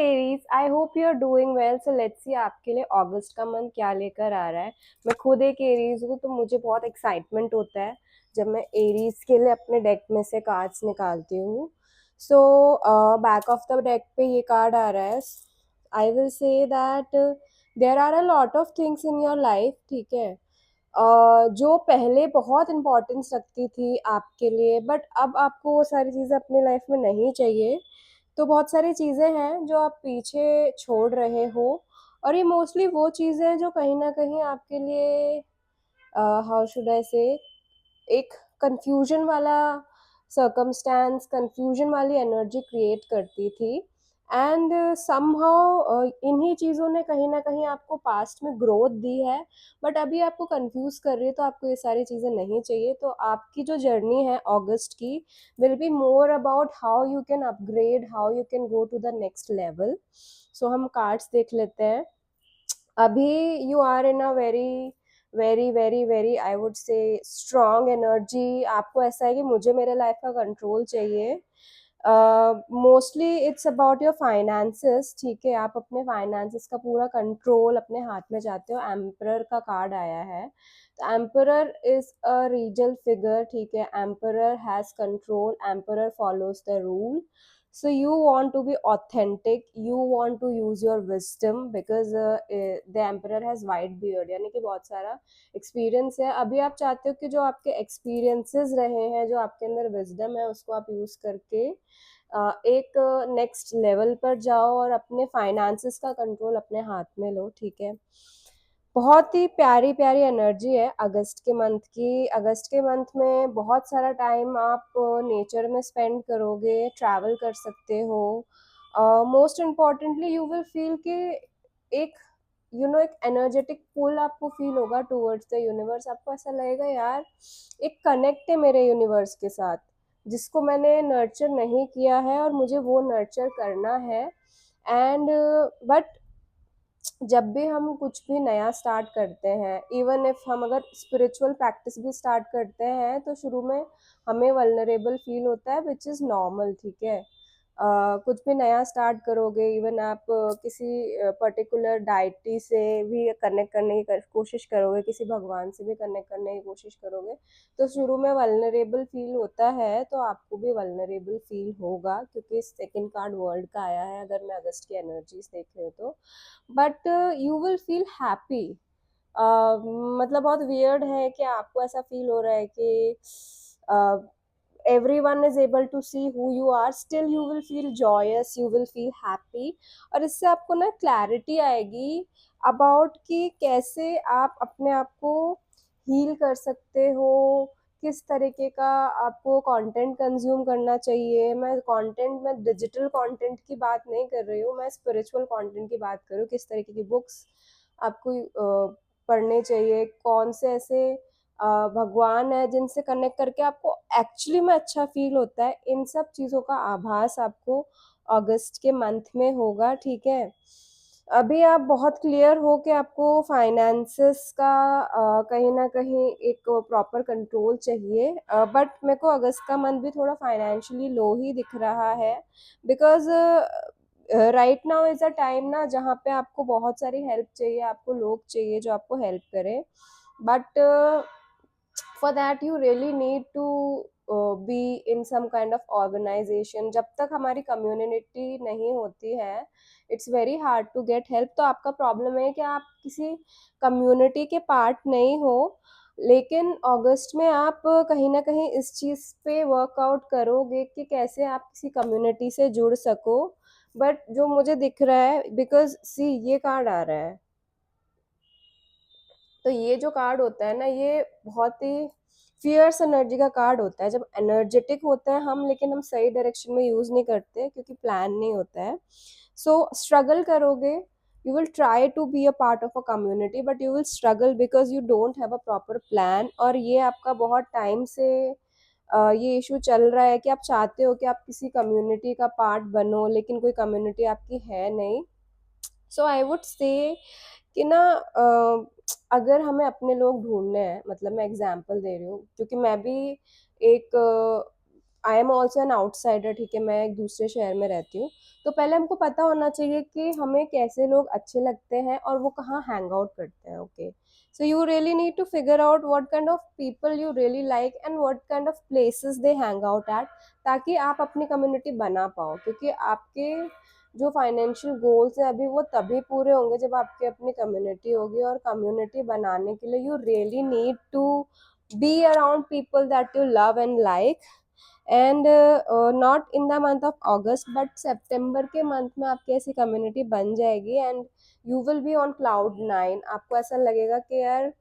Aries, I hope you are doing well. So let's see आपके लिए अगस्त का month क्या लेकर आ रहा है। मैं खुद एक एरीज हूँ तो मुझे बहुत एक्साइटमेंट होता है जब मैं एरीज के लिए अपने डेक में से कार्ड्स निकालती हूँ। So back of the deck पे ये कार्ड आ रहा है। I will say that there are a lot of things in your life, ठीक है, जो पहले बहुत इम्पोर्टेंस रखती थी आपके लिए, बट अब आपको वो सारी चीज़ें अपनी लाइफ में नहीं चाहिए। तो बहुत सारी चीज़ें हैं जो आप पीछे छोड़ रहे हो, और ये मोस्टली वो चीज़ें हैं जो कहीं ना कहीं आपके लिए, हाउ शुड आई से, एक कंफ्यूजन वाला सर्कमस्टेंस, कंफ्यूजन वाली एनर्जी क्रिएट करती थी। एंड समहाउ इन्हीं चीज़ों ने कहीं ना कहीं आपको पास्ट में ग्रोथ दी है, बट अभी आपको कंफ्यूज कर रही है, तो आपको ये सारी चीज़ें नहीं चाहिए। तो आपकी जो जर्नी है अगस्त की will be more about how you can upgrade, how you can go to the next level. So हम कार्ड्स देख लेते हैं। अभी you are in a very very very very, I would say, strong energy. आपको ऐसा है कि मुझे मेरे लाइफ का कंट्रोल चाहिए। Mostly it's about your finances, ठीक है। आप अपने फाइनेंसेस का पूरा कंट्रोल अपने हाथ में चाहते हो। एम्परर का कार्ड आया है। तो एम्परर इज अ रीजल फिगर, ठीक है। Emperor has control, emperor follows the rule. So you want to be authentic, you want to use your wisdom because the emperor has white beard, यानी कि बहुत सारा एक्सपीरियंस है। अभी आप चाहते हो कि जो आपके एक्सपीरियंसेस रहे हैं, जो आपके अंदर विजडम है, उसको आप यूज करके एक नेक्स्ट लेवल पर जाओ और अपने फाइनेंसेस का कंट्रोल अपने हाथ में लो, ठीक है। बहुत ही प्यारी प्यारी एनर्जी है अगस्त के मंथ की। अगस्त के मंथ में बहुत सारा टाइम आप नेचर में स्पेंड करोगे, ट्रैवल कर सकते हो। Most importantly you will feel कि एक एक एनर्जेटिक पुल आपको फील होगा टूवर्ड्स द यूनिवर्स। आपको ऐसा लगेगा यार, एक कनेक्ट है मेरे यूनिवर्स के साथ, जिसको मैंने नर्चर नहीं किया है और मुझे वो नर्चर करना है। एंड बट जब भी हम कुछ भी नया स्टार्ट करते हैं, इवन इफ हम अगर स्पिरिचुअल प्रैक्टिस भी स्टार्ट करते हैं, तो शुरू में हमें वल्नरेबल फील होता है, विच इज़ नॉर्मल, ठीक है। कुछ भी नया स्टार्ट करोगे, इवन आप किसी पर्टिकुलर डाइटी से भी कनेक्ट करने की कोशिश करोगे, किसी भगवान से भी कनेक्ट करने की कोशिश करोगे, तो शुरू में वल्नरेबल फील होता है। तो आपको भी वल्नरेबल फील होगा, क्योंकि सेकंड कार्ड वर्ल्ड का आया है, अगर मैं अगस्त की एनर्जीज देख रही हूँ तो। But you will feel happy. मतलब बहुत वियर्ड है कि आपको ऐसा फील हो रहा है कि everyone is able to see who you are, still you will feel joyous, you will feel happy। और इससे आपको ना क्लैरिटी आएगी अबाउट कि कैसे आप अपने आप को हील कर सकते हो, किस तरीके का आपको कंटेंट कंज्यूम करना चाहिए। मैं कंटेंट में डिजिटल कंटेंट की बात नहीं कर रही हूँ, मैं स्पिरिचुअल कंटेंट की बात कर रही हूँ। किस तरीके की बुक्स आपको पढ़ने चाहिए, कौन से ऐसे भगवान है जिनसे कनेक्ट करके आपको एक्चुअली में अच्छा फील होता है। इन सब चीज़ों का आभास आपको अगस्त के मंथ में होगा, ठीक है। अभी आप बहुत क्लियर हो कि आपको फाइनेंसेस का कहीं ना कहीं एक प्रॉपर कंट्रोल चाहिए, बट मेरे को अगस्त का मंथ भी थोड़ा फाइनेंशियली लो ही दिख रहा है, because right now is a time ना जहाँ पे आपको बहुत सारी हेल्प चाहिए, आपको लोग चाहिए जो आपको हेल्प करें। But for that you really need to be in some kind of organization। जब तक हमारी कम्युनिटी नहीं होती है, it's very hard to get help. तो आपका प्रॉब्लम है कि आप किसी कम्युनिटी के पार्ट नहीं हो, लेकिन अगस्त में आप कहीं ना कहीं इस चीज़ पे वर्कआउट करोगे कि कैसे आप किसी कम्युनिटी से जुड़ सको। बट जो मुझे दिख रहा है, बिकॉज सी ये कार्ड आ रहा है, तो ये जो कार्ड होता है ना, ये बहुत ही फियर्स एनर्जी का कार्ड होता है। जब एनर्जेटिक होते हैं हम, लेकिन हम सही डायरेक्शन में यूज नहीं करते क्योंकि प्लान नहीं होता है। सो स्ट्रगल करोगे, you will try to be a part of a community, but you will struggle because you don't have a proper plan. और ये आपका बहुत टाइम से ये इशू चल रहा है कि आप चाहते हो कि आप किसी कम्युनिटी का पार्ट बनो, लेकिन कोई कम्युनिटी आपकी है नहीं। सो आई वुड से कि ना, अगर हमें अपने लोग ढूंढने हैं, मतलब मैं एग्जांपल दे रही हूँ क्योंकि मैं भी एक I am also an outsider, ठीक है, मैं एक दूसरे शहर में रहती हूँ। तो पहले हमको पता होना चाहिए कि हमें कैसे लोग अच्छे लगते हैं और वो कहाँ हैंग आउट करते हैं। Okay, so you really need to figure out what kind of people you really like and what kind of places they hang out at, ताकि आप अपनी कम्युनिटी बना पाओ। क्योंकि आपके जो फाइनेंशियल गोल्स हैं अभी वो तभी पूरे होंगे जब आपकी अपनी कम्युनिटी होगी, और कम्युनिटी बनाने के लिए you really need to be around people that you love and like, and not in the month of August but सितंबर के मंथ में आपकी ऐसी कम्युनिटी बन जाएगी and you will be on cloud nine. आपको ऐसा लगेगा कि यार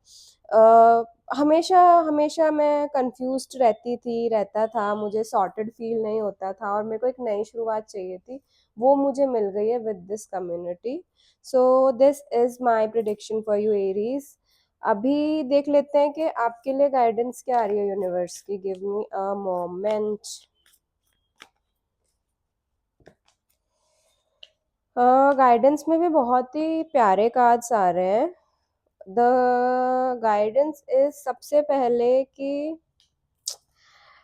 हमेशा हमेशा मैं कंफ्यूज्ड रहता था, मुझे सॉर्टेड फील नहीं होता था और मेरे को एक नई शुरुआत चाहिए थी, वो मुझे मिल गई है with this community. So this is my prediction for you Aries. अभी देख लेते हैं कि आपके लिए गाइडेंस क्या आ रही है यूनिवर्स की। Give me a moment. Guidance में भी बहुत ही प्यारे कार्ड्स आ रहे हैं। द गाइडेंस इज सबसे पहले कि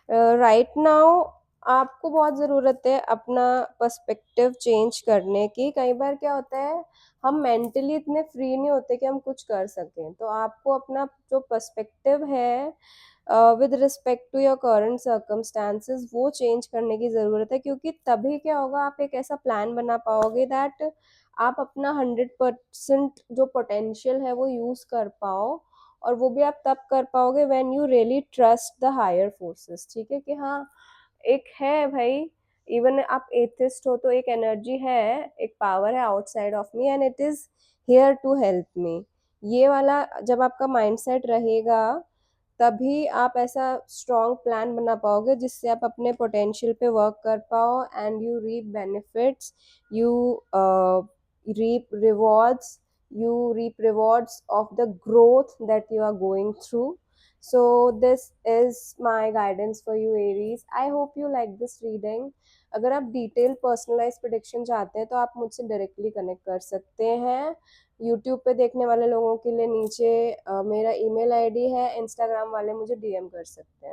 राइट नाउ आपको बहुत ज़रूरत है अपना पर्सपेक्टिव चेंज करने की। कई बार क्या होता है, हम मेंटली इतने फ्री नहीं होते कि हम कुछ कर सकें। तो आपको अपना जो पर्सपेक्टिव है with respect to your current circumstances वो चेंज करने की ज़रूरत है, क्योंकि तभी क्या होगा, आप एक ऐसा प्लान बना पाओगे दैट आप अपना 100% जो पोटेंशियल है वो यूज़ कर पाओ। और वो भी आप तब कर पाओगे when you really trust the higher forces. ठीक है कि हाँ, एक है भाई, इवन आप एथिस्ट हो तो एक एनर्जी है, एक पावर है outside of me and it is here to help me. ये वाला जब आपका माइंडसेट रहेगा तभी आप ऐसा स्ट्रॉन्ग प्लान बना पाओगे जिससे आप अपने पोटेंशियल पे वर्क कर पाओ and you reap benefits, you reap rewards you reap rewards of the growth that you are going through. So this is my guidance for you Aries. I hope you like this reading. अगर आप detail personalise prediction चाहते हैं तो आप मुझसे directly connect कर सकते हैं। यूट्यूब पे देखने वाले लोगों के लिए नीचे मेरा ईमेल आईडी है, इंस्टाग्राम वाले मुझे डीएम कर सकते हैं।